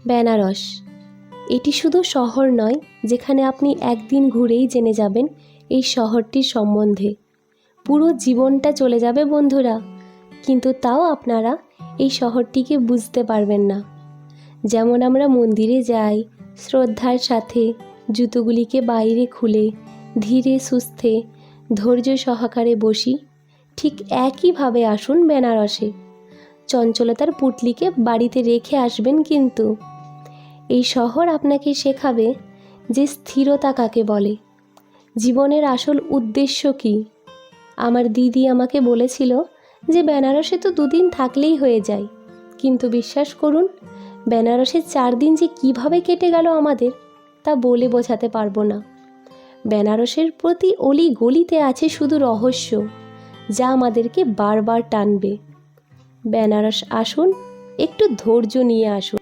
বেনারস এটি শুধু শহর নয় যেখানে আপনি একদিন ঘুরেই জেনে যাবেন এই শহরটির সম্বন্ধে। পুরো জীবনটা চলে যাবে বন্ধুরা, কিন্তু তাও আপনারা এই শহরটিকে বুঝতে পারবেন না। যেমন আমরা মন্দিরে যাই শ্রদ্ধার সাথে, জুতোগুলিকে বাইরে খুলে ধীরে সুস্থে ধৈর্য সহকারে বসি, ঠিক একইভাবে আসুন বেনারসে। চঞ্চলতার পুটলিকে বাড়িতে রেখে আসবেন কিন্তু। এই শহর আপনাকে শেখাবে যে স্থিরতা কাকে বলে, জীবনের আসল উদ্দেশ্য কী। আমার দিদি আমাকে বলেছিল যে বেনারসে তো 2 দিন থাকলেই হয়ে যায়, কিন্তু বিশ্বাস করুন বেনারসে 4 দিন যে কিভাবে কেটে গেল আমাদের তা বলে বোঝাতে পারবো না। বেনারসের প্রতি অলি গলিতে আছে শুধু রহস্য, যা আমাদেরকে বারবার টানবে। বেনারস আসুন, একটু ধৈর্য নিয়ে আসুন।